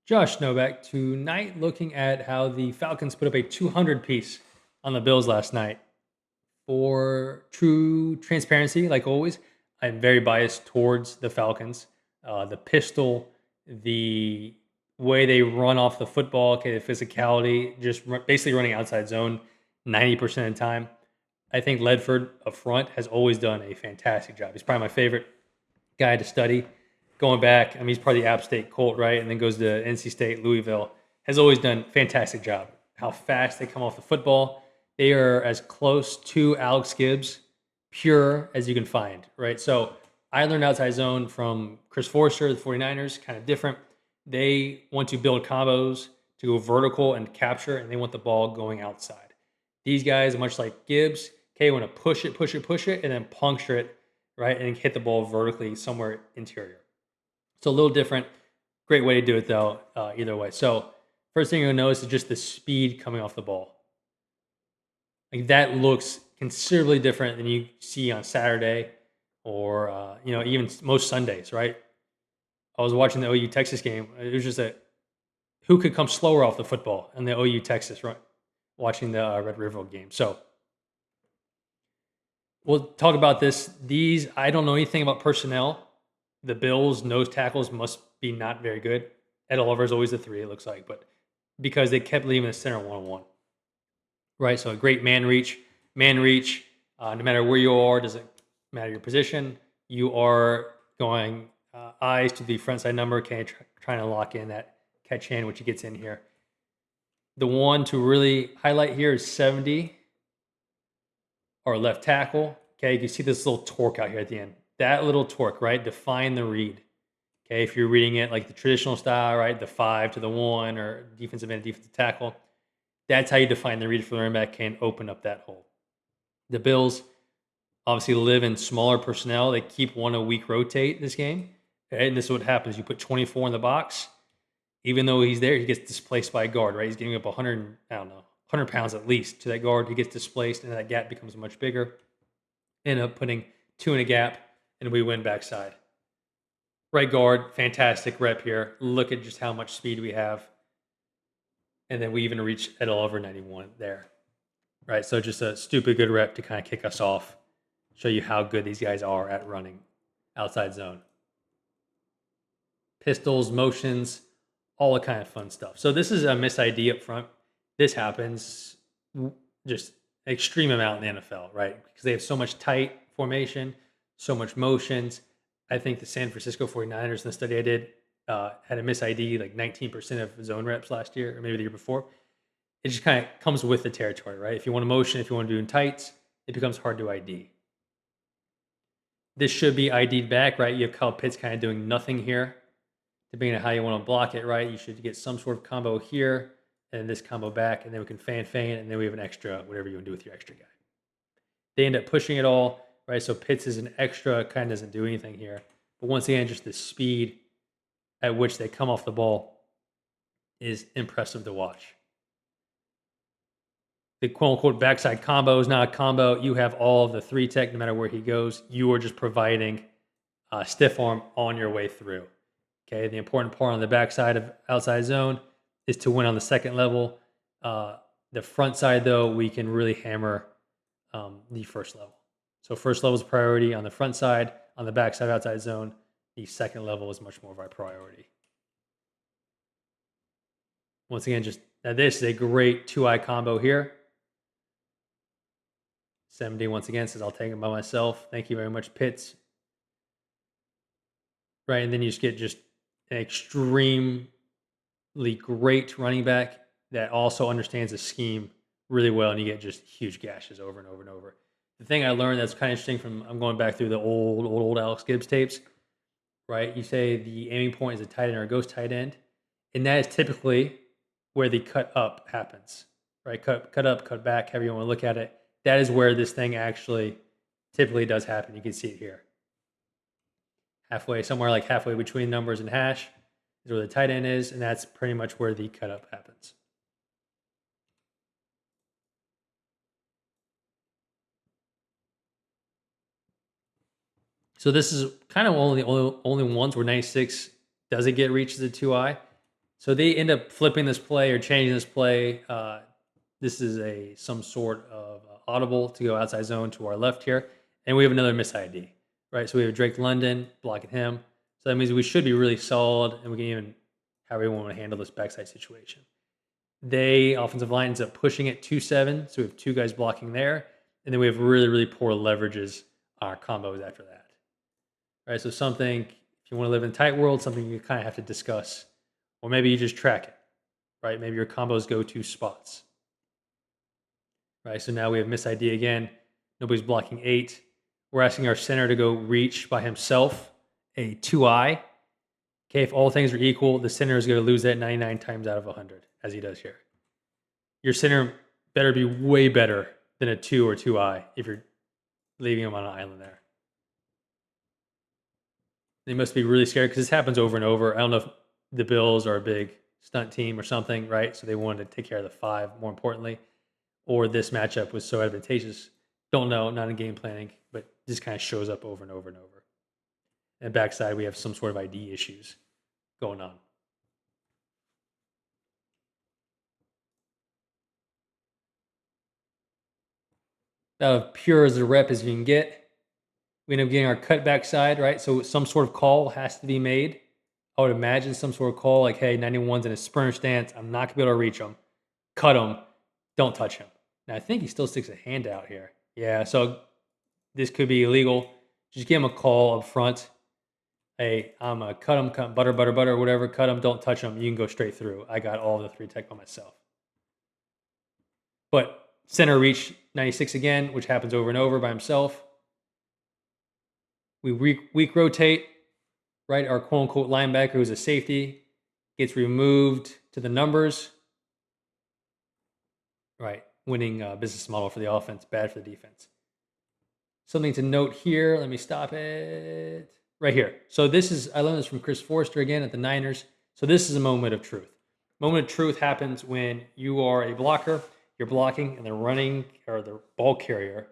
Josh Novak tonight looking at how the Falcons put up a 200 piece on the Bills last night. For true transparency, like always, I'm very biased towards the Falcons. The pistol, the way they run off the football, okay, the physicality, just basically running outside zone 90% of the time. I think Ledford up front has always done a fantastic job. He's probably my favorite guy to study. Going back, I mean, he's part of the App State Colt, right? And then goes to NC State, Louisville. Has always done fantastic job. How fast they come off the football. They are as close to Alex Gibbs, pure as you can find, right? So I learned outside zone from Chris Forster, the 49ers, kind of different. They want to build combos to go vertical and capture, and they want the ball going outside. These guys, much like Gibbs, okay, want to push it, and then puncture it, right, and hit the ball vertically somewhere interior. It's a little different. Great way to do it, though, either way. So, first thing you'll notice is just the speed coming off the ball. Like that looks considerably different than you see on Saturday or, even most Sundays, right? I was watching the OU Texas game. It was just who could come slower off the football in the OU Texas, right? Watching the Red River game. So, we'll talk about this. I don't know anything about personnel. The Bills' nose tackles must be not very good. Ed Oliver is always the three, it looks like, but because they kept leaving the center one-on-one, right? So a great man reach. No matter where you are, doesn't matter your position. You are going eyes to the front side number, trying to lock in that catch hand, which he gets in here. The one to really highlight here is 70, our left tackle. Okay, you can see this little torque out here at the end. That little torque, right? Define the read. Okay, if you're reading it like the traditional style, right? The 5 to the 1 or defensive end, defensive tackle. That's how you define the read for the running back can open up that hole. The Bills obviously live in smaller personnel. They keep one a week rotate this game. Okay, and this is what happens. You put 24 in the box. Even though he's there, he gets displaced by a guard, right? He's getting up 100, I don't know, 100 pounds at least to that guard. He gets displaced, and that gap becomes much bigger. End up putting 2 in a gap, and we win backside. Right guard, fantastic rep here. Look at just how much speed we have. And then we even reach at over 91 there. Right, so just a stupid good rep to kind of kick us off. Show you how good these guys are at running outside zone. Pistols, motions, all the kind of fun stuff. So this is a miss ID up front. This happens just an extreme amount in the NFL, right? Because they have so much tight formation, so much motions. I think the San Francisco 49ers in the study I did had a miss ID like 19% of zone reps last year, or maybe the year before. It just kind of comes with the territory, right? If you want to motion, if you want to do in tights, it becomes hard to ID. This should be ID'd back, right? You have Kyle Pitts kind of doing nothing here. Depending on how you want to block it, right? You should get some sort of combo here and this combo back, and then we can fan, and then we have an extra, whatever you want to do with your extra guy. They end up pushing it all, right? So Pitts is an extra, kind of doesn't do anything here. But once again, just the speed at which they come off the ball is impressive to watch. The quote-unquote backside combo is not a combo. You have all of the 3-tech no matter where he goes. You are just providing stiff arm on your way through. Okay, the important part on the backside of outside zone is to win on the second level. The front side, though, we can really hammer the first level. So first level is priority on the front side. On the backside of outside zone, the second level is much more of our priority. Once again, now this is a great 2-eye combo here. 70 once again says, I'll take him by myself. Thank you very much, Pitts. Right, and then you just get an extremely great running back that also understands the scheme really well, and you get just huge gashes over and over and over. The thing I learned that's kind of interesting I'm going back through the old Alex Gibbs tapes, right? You say the aiming point is a tight end or a ghost tight end, and that is typically where the cut up happens, right? Cut up, cut back, however you want to look at it. That is where this thing actually typically does happen. You can see it here. Somewhere like halfway between numbers and hash is where the tight end is, and that's pretty much where the cut up happens. So this is kind of only ones where 96 doesn't get reached as a 2-eye. So they end up flipping this play or changing this play. This is some sort of audible to go outside zone to our left here, and we have another miss ID, right? So we have Drake London blocking him. So that means we should be really solid, and we can even however we want to handle this backside situation. They offensive line ends up pushing it 2-7, so we have two guys blocking there, and then we have really, really poor leverages on our combos after that. Right, so something, if you want to live in a tight world, something you kind of have to discuss, or maybe you just track it, right? Maybe your combos go to spots, right? So now we have miss ID again. Nobody's blocking 8. We're asking our center to go reach by himself, a 2-eye. Okay, if all things are equal, the center is going to lose that 99 times out of 100, as he does here. Your center better be way better than a 2 or 2-eye if you're leaving him on an island there. They must be really scared because this happens over and over. I don't know if the Bills are a big stunt team or something, right? So they wanted to take care of the 5, more importantly, or this matchup was so advantageous. Don't know, not in game planning, but this kind of shows up over and over and over. And backside, we have some sort of ID issues going on. About pure as a rep as you can get. We end up getting our cut backside, right? So some sort of call has to be made. I would imagine some sort of call like, hey, 91's in a sprinter stance. I'm not going to be able to reach him. Cut him. Don't touch him. Now, I think he still sticks a hand out here. Yeah, so this could be illegal. Just give him a call up front. Hey, I'm going to cut him, butter, whatever. Cut him. Don't touch him. You can go straight through. I got all the 3 tech by myself. But center reach 96 again, which happens over and over by himself. We weak rotate, right? Our quote-unquote linebacker, who's a safety, gets removed to the numbers. Right, winning business model for the offense, bad for the defense. Something to note here, let me stop it. Right here. So I learned this from Chris Forrester again at the Niners. So this is a moment of truth. Moment of truth happens when you are a blocker, you're blocking, and the ball carrier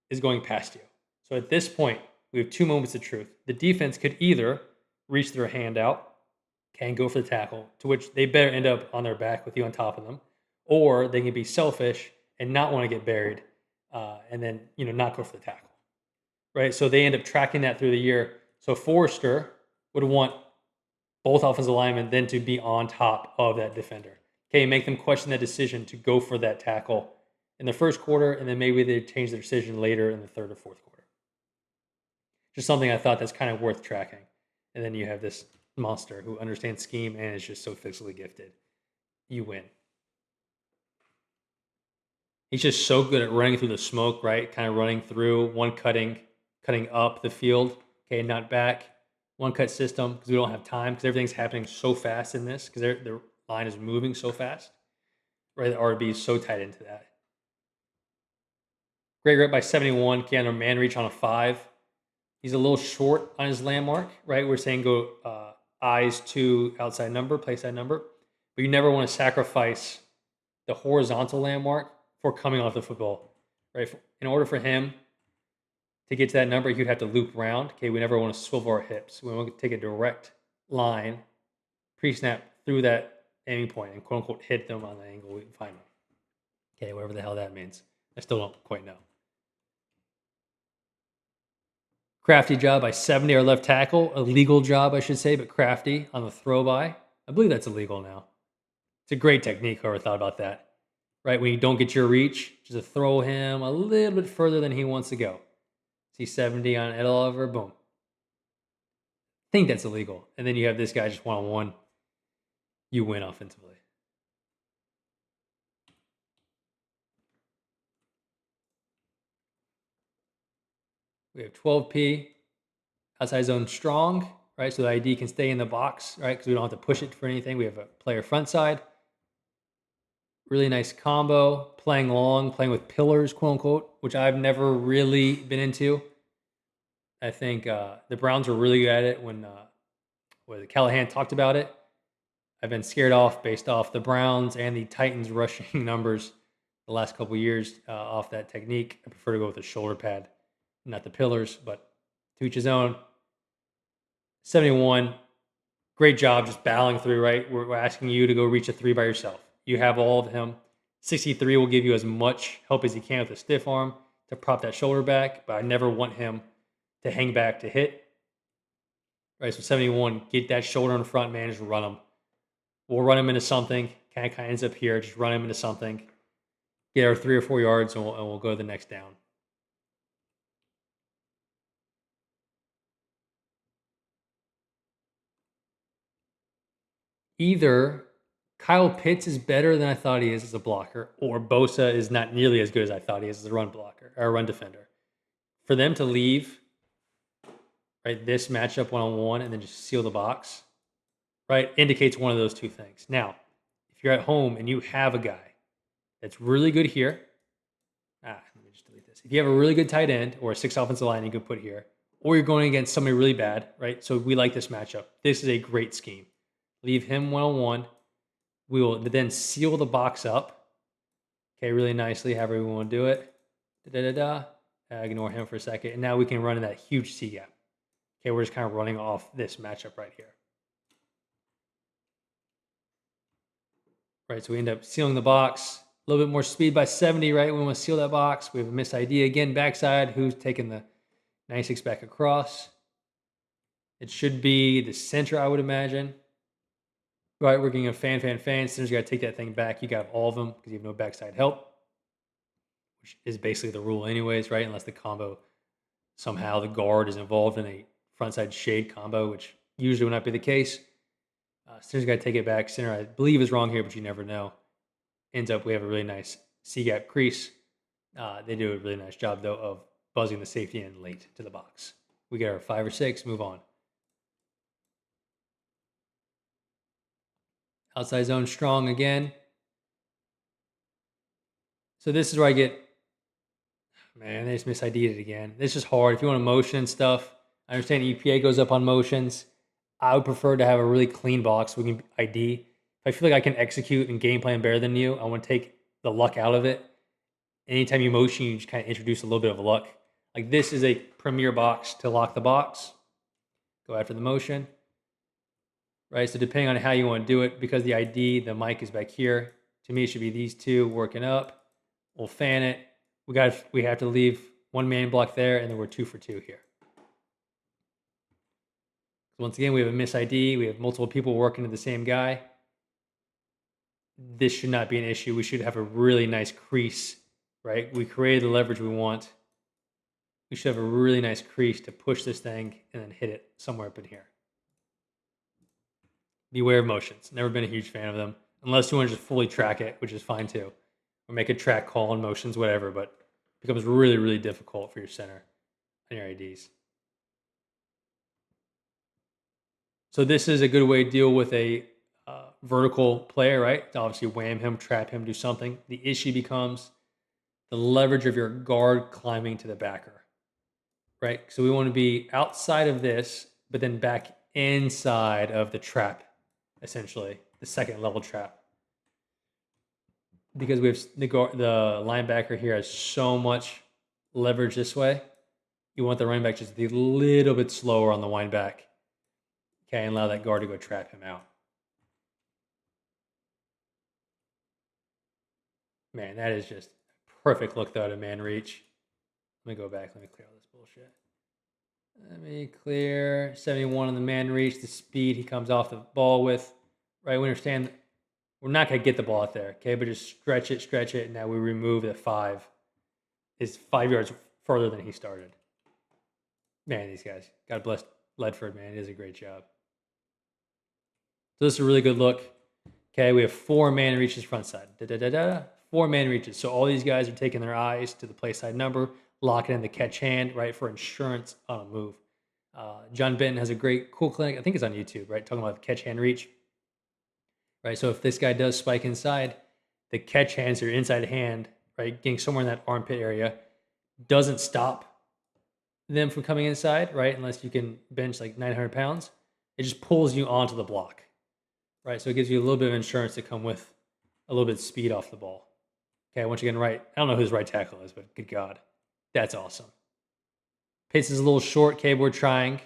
is going past you. So at this point, we have 2 moments of truth. The defense could either reach their hand out, and go for the tackle, to which they better end up on their back with you on top of them, or they can be selfish and not want to get buried, and then not go for the tackle, right? So they end up tracking that through the year. So Forrester would want both offensive linemen then to be on top of that defender. Okay, make them question that decision to go for that tackle in the first quarter, and then maybe they change their decision later in the third or fourth quarter. Just something I thought that's kind of worth tracking. And then you have this monster who understands scheme and is just so physically gifted. You win. He's just so good at running through the smoke, right? Kind of running through, cutting up the field, okay, not back. One cut system because we don't have time because everything's happening so fast in this because the line is moving so fast, right? The RB is so tied into that. Great rep by 71, okay, on a man reach on a 5. He's a little short on his landmark, right? We're saying go eyes to outside number, play side number. But you never want to sacrifice the horizontal landmark for coming off the football, right? In order for him to get to that number, he'd have to loop around. Okay, we never want to swivel our hips. We want to take a direct line, pre-snap through that aiming point and quote-unquote hit them on the angle we can find them. Okay, whatever the hell that means. I still don't quite know. Crafty job by 70, our left tackle. A legal job, I should say, but crafty on the throw by. I believe that's illegal now. It's a great technique, whoever thought about that. Right, when you don't get your reach, just to throw him a little bit further than he wants to go. See 70 on Ed Oliver, boom. I think that's illegal. And then you have this guy just one-on-one. You win offensively. We have 12P, outside zone strong, right? So the ID can stay in the box, right? Because we don't have to push it for anything. We have a player front side. Really nice combo, playing long, playing with pillars, quote unquote, which I've never really been into. I think the Browns were really good at it when Callahan talked about it. I've been scared off based off the Browns and the Titans rushing numbers the last couple of years off that technique. I prefer to go with the shoulder pad, not the pillars, but to each his own. 71, great job just battling through, right? We're asking you to go reach a 3 by yourself. You have all of him. 63 will give you as much help as he can with a stiff arm to prop that shoulder back, but I never want him to hang back to hit. Right, so 71, get that shoulder in the front, man, just run him. We'll run him into something. Kind of ends up here, just run him into something. Get our 3 or 4 yards, and we'll go to the next down. Either Kyle Pitts is better than I thought he is as a blocker, or Bosa is not nearly as good as I thought he is as a run blocker or a run defender. For them to leave, right, this matchup one-on-one and then just seal the box, right, indicates one of those two things. Now, if you're at home and you have a guy that's really good here, let me just delete this. If you have a really good tight end or a 6 offensive line you could put here, or you're going against somebody really bad, right? So we like this matchup. This is a great scheme. Leave him one-on-one. We will then seal the box up. Okay, really nicely, however we want to do it. Ignore him for a second. And now we can run in that huge C gap. Okay, we're just kind of running off this matchup right here. Right, so we end up sealing the box. A little bit more speed by 70, right? We want to seal that box. We have a missed ID again, backside. Who's taking the 96 back across? It should be the center, I would imagine. Right, we're getting a fan. Center's got to take that thing back. You got all of them because you have no backside help, which is basically the rule anyways, right? Unless the combo, somehow the guard is involved in a frontside shade combo, which usually would not be the case. Center's got to take it back. Center, I believe, is wrong here, but you never know. Ends up, we have a really nice C-gap crease. They do a really nice job, though, of buzzing the safety in late to the box. We get our 5 or 6, move on. Outside zone strong again. So this is where I get, man, they just mis-ID'd it again. This is hard. If you want to motion and stuff, I understand EPA goes up on motions. I would prefer to have a really clean box so we can ID. If I feel like I can execute and game plan better than you, I want to take the luck out of it. Anytime you motion, you just kind of introduce a little bit of luck. Like this is a premier box to lock the box. Go after the motion. Right, so depending on how you want to do it, because the ID, the mic is back here. To me, it should be these two working up. We'll fan it. We have to leave one man block there, and then we're 2 for 2 here. Once again, we have a miss ID. We have multiple people working to the same guy. This should not be an issue. We should have a really nice crease, right? We created the leverage we want. We should have a really nice crease to push this thing and then hit it somewhere up in here. Beware of motions. Never been a huge fan of them. Unless you want to just fully track it, which is fine too. Or make a track call on motions, whatever, but it becomes really, really difficult for your center and your IDs. So this is a good way to deal with a vertical player, right? To obviously wham him, trap him, do something. The issue becomes the leverage of your guard climbing to the backer, right? So we want to be outside of this, but then back inside of the trap, essentially, the second level trap. Because we have the linebacker here has so much leverage this way, you want the running back just to be a little bit slower on the wind back. Okay, and allow that guard to go trap him out. Man, that is just a perfect look, though, to man reach. Let me go back. Let me clear all this bullshit. Let me clear 71 on the man reach, the speed he comes off the ball with. Right, we understand we're not going to get the ball out there, okay? But just stretch it, and now we remove the 5. It's 5 yards further than he started. Man, these guys. God bless Ledford, man. He does a great job. So this is a really good look. Okay, we have 4 man reaches front side. 4 man reaches. So all these guys are taking their eyes to the play side number, locking in the catch hand, right, for insurance on a move. John Benton has a great, cool clinic. I think it's on YouTube, right, talking about the catch hand reach. Right, so if this guy does spike inside, the catch hands, your inside hand, right, getting somewhere in that armpit area, doesn't stop them from coming inside, right, unless you can bench like 900 pounds. It just pulls you onto the block, right? So it gives you a little bit of insurance to come with a little bit of speed off the ball. Okay, once again, right, I don't know who his right tackle is, but good God, that's awesome. Pace is a little short, K-board trying.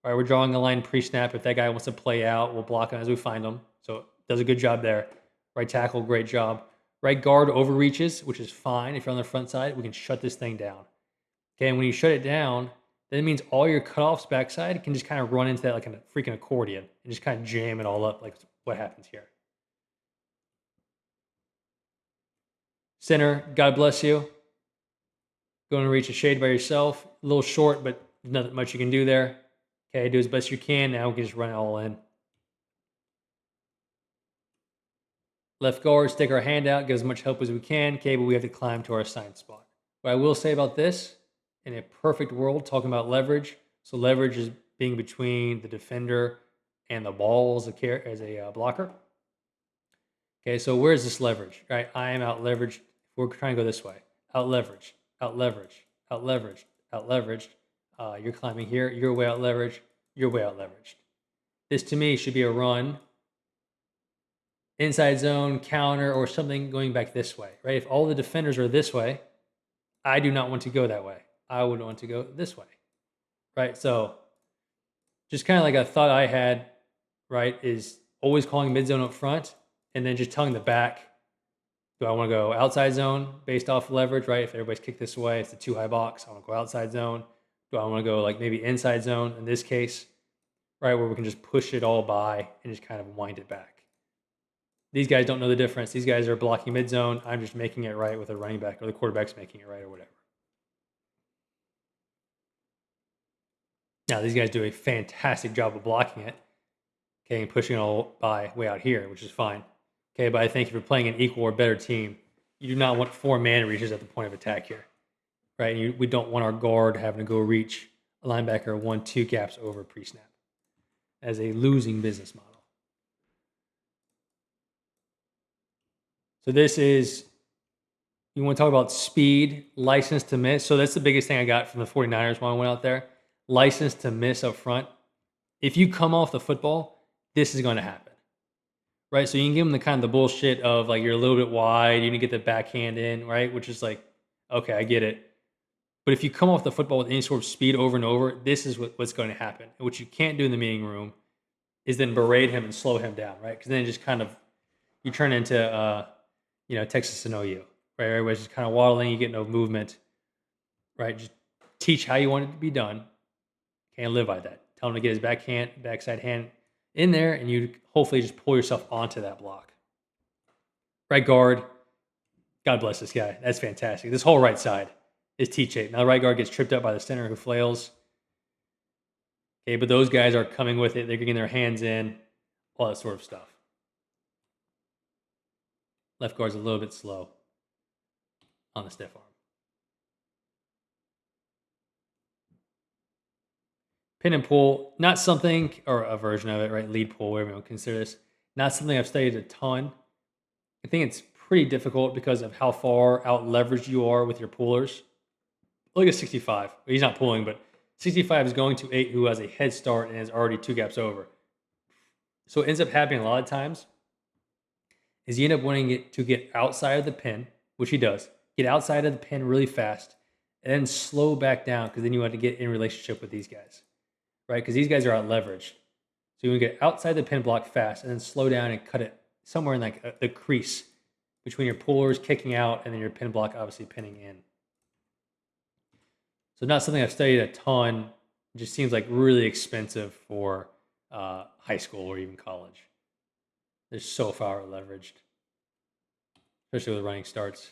All right, we're drawing a line pre-snap. If that guy wants to play out, we'll block him as we find him. So does a good job there. Right tackle, great job. Right guard overreaches, which is fine. If you're on the front side, we can shut this thing down. Okay, and when you shut it down, then it means all your cutoffs backside can just kind of run into that like a freaking accordion and just kind of jam it all up like what happens here. Center, God bless you. Going to reach a shade by yourself. A little short, but nothing much you can do there. Okay, do as best you can. Now we can just run it all in. Left guard, stick our hand out, get as much help as we can. Okay, but we have to climb to our assigned spot. What I will say about this, in a perfect world, talking about leverage. So leverage is being between the defender and the ball as a blocker. Okay, so where's this leverage? Right, I am out leveraged. We're trying to go this way. Out leveraged, out leveraged, out leveraged, out leveraged. You're climbing here. You're way out leveraged. You're way out leveraged. This to me should be a run. Inside zone, counter, or something going back this way, right? If all the defenders are this way, I do not want to go that way. I would want to go this way, right? So just kind of like a thought I had, right, is always calling mid zone up front and then just telling the back, do I want to go outside zone based off leverage, right? If everybody's kicked this way, it's a too high box. I want to go outside zone. Do I want to go like maybe inside zone in this case, right, where we can just push it all by and just kind of wind it back. These guys don't know the difference. These guys are blocking mid zone. I'm just making it right with a running back, or the quarterback's making it right, or whatever. Now, these guys do a fantastic job of blocking it, okay, and pushing it all by way out here, which is fine. Okay, but I think if you're playing an equal or better team, you do not want 4 man reaches at the point of attack here, right? And we don't want our guard having to go reach a linebacker 1-2 gaps over pre-snap as a losing business model. So this is, you want to talk about speed, license to miss. So that's the biggest thing I got from the 49ers when I went out there. License to miss up front. If you come off the football, this is going to happen, right? So you can give them the kind of the bullshit of like you're a little bit wide, you need to get the backhand in, right? Which is like, okay, I get it. But if you come off the football with any sort of speed over and over, this is what's going to happen. And what you can't do in the meeting room is then berate him and slow him down, right? Because then it just kind of, you turn into, Texas and OU, right? Everybody's just kind of waddling, you get no movement, right? Just teach how you want it to be done. Can't live by that. Tell him to get his backside hand in there, and you hopefully just pull yourself onto that block. Right guard, God bless this guy. That's fantastic. This whole right side is T-shape. Now the right guard gets tripped up by the center who flails. Okay, but those guys are coming with it. They're getting their hands in, all that sort of stuff. Left guard's a little bit slow on the stiff arm. Pin and pull, not something, or a version of it, right? Lead pull, whatever you want to consider this. Not something I've studied a ton. I think it's pretty difficult because of how far out leveraged you are with your pullers. Look at 65. He's not pulling, but 65 is going to 8 who has a head start and is already 2 gaps over. So what ends up happening a lot of times is you end up wanting it to get outside of the pin, which he does. Get outside of the pin really fast and then slow back down because then you want to get in relationship with these guys, right? Because these guys are out leveraged. So you want to get outside the pin block fast and then slow down and cut it somewhere in like the crease between your pullers kicking out and then your pin block obviously pinning in. So not something I've studied a ton. It just seems like really expensive for high school or even college. They're so far leveraged, especially with running starts.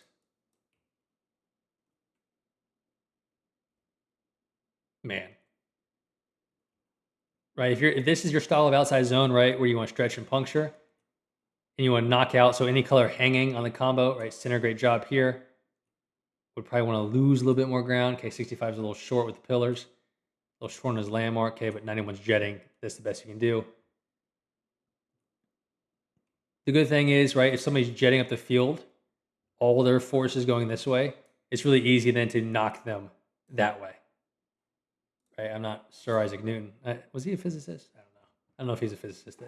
Man. Right, if this is your style of outside zone, right, where you want to stretch and puncture, and you want to knock out, so any color hanging on the combo, right, center, great job here. Would probably want to lose a little bit more ground. Okay, 65 is a little short with the pillars. A little short on his landmark, okay, but 91's jetting. That's the best you can do. The good thing is, right, if somebody's jetting up the field, all their force is going this way, it's really easy then to knock them that way. Right? I'm not Sir Isaac Newton. Was he a physicist? I don't know. I don't know if he's a physicist.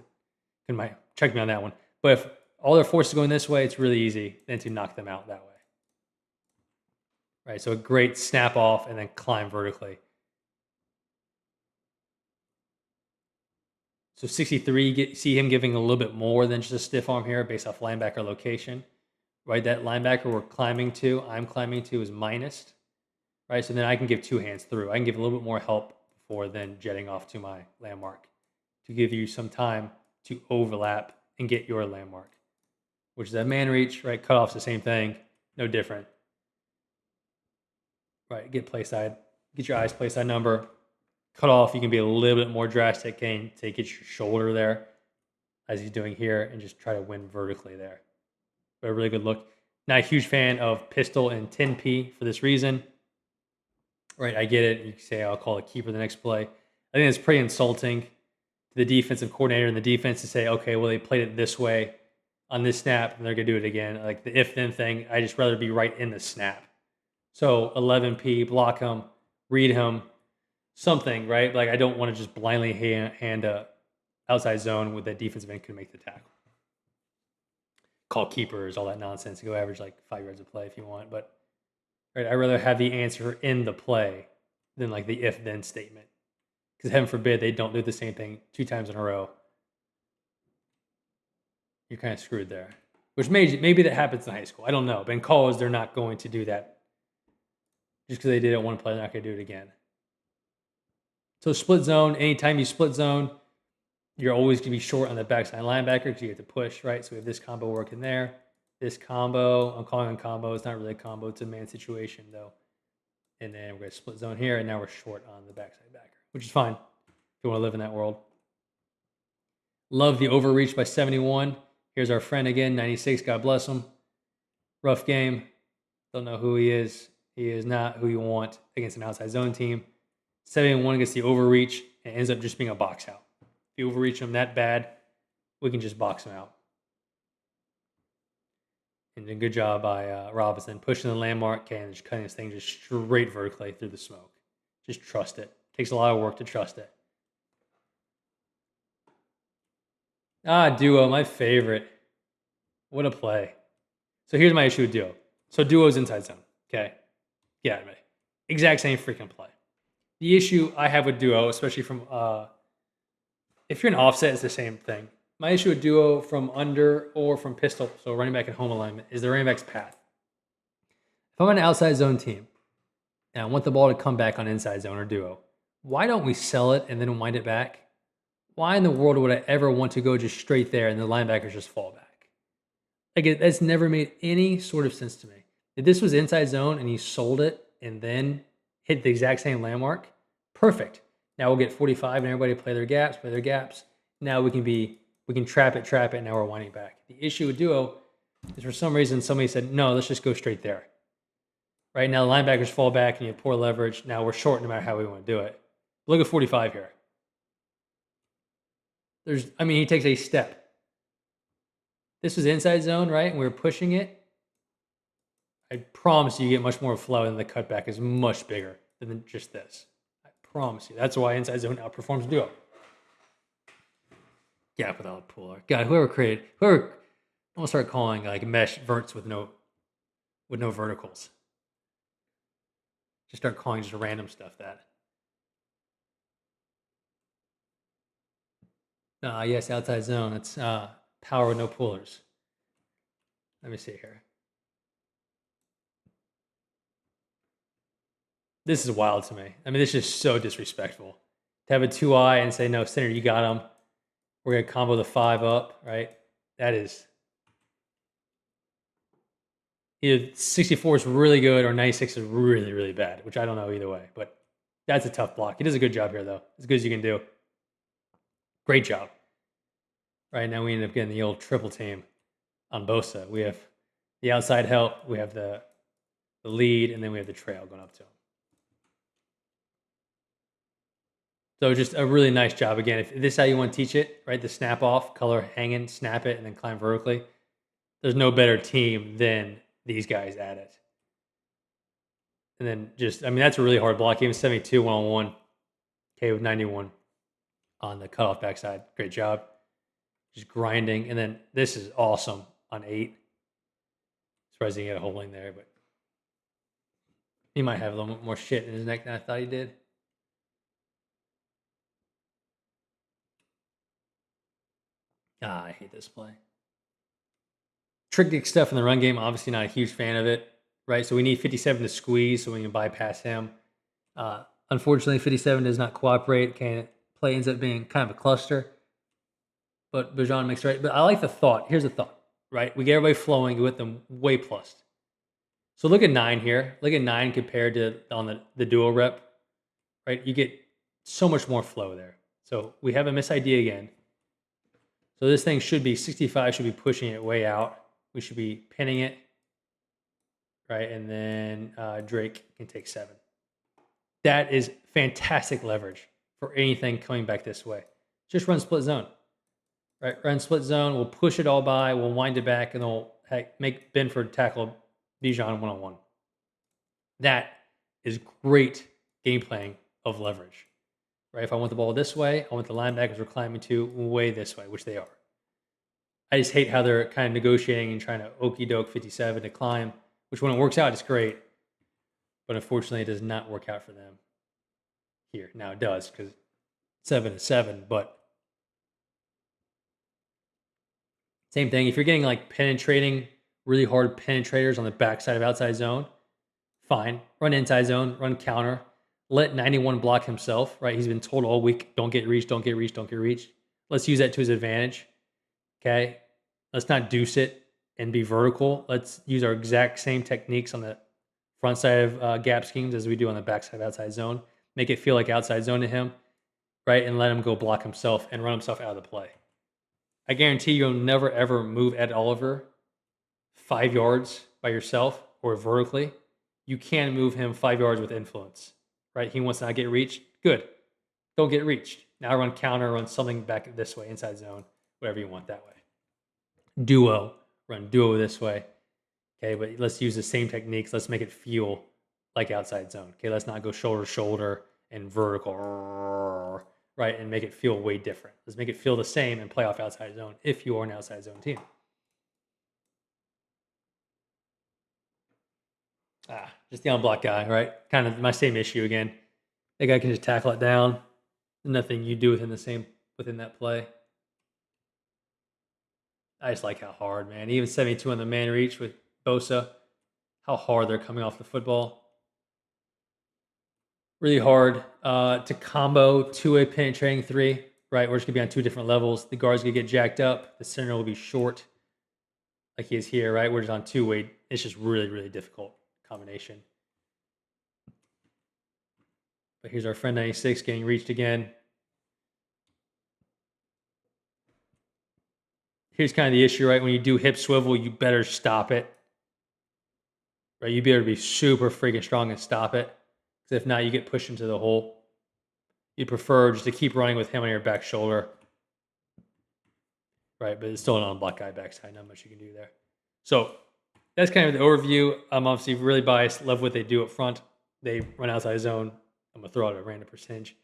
Check me on that one. But if all their force is going this way, it's really easy then to knock them out that way. Right? So a great snap off and then climb vertically. So 63, see him giving a little bit more than just a stiff arm here based off linebacker location, right? That linebacker I'm climbing to is minus, right? So then I can give two hands through. I can give a little bit more help before then jetting off to my landmark to give you some time to overlap and get your landmark, which is a man reach, right? Cutoff's the same thing, no different. Right, get play side, get your eyes play side number. Cut off, you can be a little bit more drastic and take get your shoulder there, as he's doing here, and just try to win vertically there. But a really good look. Not a huge fan of pistol and 10P for this reason. Right, I get it. You can say I'll call it keeper the next play. I think it's pretty insulting to the defensive coordinator and the defense to say, okay, well, they played it this way on this snap, and they're going to do it again. Like the if-then thing, I just rather be right in the snap. So 11P, block him, read him, something, right? Like I don't want to just blindly hand a outside zone with that defensive end could make the tackle. Call keepers, all that nonsense. Go average like 5 yards a play if you want. But right, I'd rather have the answer in the play than like the if-then statement. Because heaven forbid they don't do the same thing 2 times in a row. You're kind of screwed there. Which maybe that happens in high school. I don't know. But in college, they're not going to do that. Just because they did it one play, they're not going to do it again. So split zone, anytime you split zone, you're always going to be short on the backside linebacker because you have to push, right? So we have this combo working there. This combo, I'm calling it a combo. It's not really a combo. It's a man situation, though. And then we're going to split zone here, and now we're short on the backside backer, which is fine if you want to live in that world. Love the overreach by 71. Here's our friend again, 96. God bless him. Rough game. Don't know who he is. He is not who you want against an outside zone team. 71 gets the overreach and ends up just being a box out. If you overreach him that bad, we can just box him out. And a good job by Robinson pushing the landmark. Okay, and just cutting this thing just straight vertically through the smoke. Just trust it. Takes a lot of work to trust it. Duo, my favorite. What a play. So here's my issue with duo. So duo's inside zone. Okay. Get out of me. Exact same freaking play. The issue I have with duo, especially from if you're an offset, it's the same thing. My issue with duo from under or from pistol, so running back and home alignment, is the running back's path. If I'm an outside zone team and I want the ball to come back on inside zone or duo, why don't we sell it and then wind it back? Why in the world would I ever want to go just straight there and the linebackers just fall back? Like that's never made any sort of sense to me. If this was inside zone and he sold it and then hit the exact same landmark, perfect. Now we'll get 45 and everybody play their gaps. Now we can trap it. Now we're winding back. The issue with duo is for some reason somebody said, no, let's just go straight there. Right now the linebackers fall back and you have poor leverage. Now we're short no matter how we want to do it. Look at 45 here. He takes a step. This was inside zone, right? And we were pushing it. I promise you get much more flow and the cutback is much bigger than just this. I promise you. That's why inside zone outperforms duo. Gap without a puller. God, I'm gonna start calling like mesh verts with no verticals. Just start calling just random stuff that. Yes, outside zone. It's power with no pullers. Let me see here. This is wild to me. This is so disrespectful. To have a 2-eye and say, no, center, you got him. We're going to combo the 5 up, right? That is... Either 64 is really good or 96 is really, really bad, which I don't know either way. But that's a tough block. He does a good job here, though. As good as you can do. Great job. Right now we end up getting the old triple team on Bosa. We have the outside help, we have the lead, and then we have the trail going up to him. So just a really nice job. Again, if this is how you want to teach it, right? The snap off, color hanging, snap it, and then climb vertically. There's no better team than these guys at it. And then that's a really hard block. Even 72 1-on-1. Okay, with 91 on the cutoff backside. Great job. Just grinding. And then this is awesome on 8. Surprised he didn't get a holding there, but he might have a little more shit in his neck than I thought he did. Ah, I hate this play. Trick stuff in the run game, obviously not a huge fan of it, right? So we need 57 to squeeze so we can bypass him. Unfortunately, 57 does not cooperate. Play ends up being kind of a cluster. But Bijan makes right. But I like the thought. Here's the thought, right? We get everybody flowing with them way plus. So look at 9 here. Look at 9 compared to on the dual rep, right? You get so much more flow there. So we have a miss idea again. So this thing should be 65, should be pushing it way out. We should be pinning it, right? And then Drake can take 7. That is fantastic leverage for anything coming back this way. Just run split zone, right? Run split zone. We'll push it all by. We'll wind it back, and then we'll make Benford tackle Bijan one-on-one. That is great game playing of leverage, right? If I want the ball this way, I want the linebackers are climbing to way this way, which they are. I just hate how they're kind of negotiating and trying to okey doke 57 to climb, which when it works out, it's great. But unfortunately, it does not work out for them here. Now it does because 7 is 7, but same thing. If you're getting like penetrating, really hard penetrators on the backside of outside zone, fine. Run inside zone, run counter. Let 91 block himself, right? He's been told all week, don't get reached, don't get reached, don't get reached. Let's use that to his advantage. Okay. Let's not deuce it and be vertical. Let's use our exact same techniques on the front side of gap schemes as we do on the back side of outside zone. Make it feel like outside zone to him, right? And let him go block himself and run himself out of the play. I guarantee you'll never, ever move Ed Oliver 5 yards by yourself or vertically. You can move him 5 yards with influence, right? He wants to not get reached. Good. Don't get reached. Now run counter, run something back this way, inside zone, whatever you want that way. Duo, run duo this way. Okay, but let's use the same techniques. Let's make it feel like outside zone. Okay, let's not go shoulder to shoulder and vertical, right? And make it feel way different. Let's make it feel the same and play off outside zone if you are an outside zone team. Just the unblocked guy, right? Kind of my same issue again. That guy can just tackle it down. Nothing you do within that play. I just like how hard, man. Even 72 on the man reach with Bosa, how hard they're coming off the football. Really hard to combo to a penetrating 3, right? We're just going to be on 2 different levels. The guard's going to get jacked up. The center will be short like he is here, right? We're just on 2-way. It's just really, really difficult combination. But here's our friend 96 getting reached again. Here's kind of the issue, right? When you do hip swivel, you better stop it. Right? You better be super freaking strong and stop it. Because if not, you get pushed into the hole. You prefer just to keep running with him on your back shoulder. Right? But it's still an unblocked guy backside. Not much you can do there. So that's kind of the overview. I'm obviously really biased. Love what they do up front. They run outside zone. I'm going to throw out a random percentage.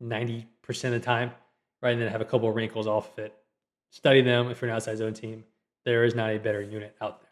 90% of the time. Right? And then have a couple of wrinkles off of it. Study them if you're an outside zone team. There is not a better unit out there.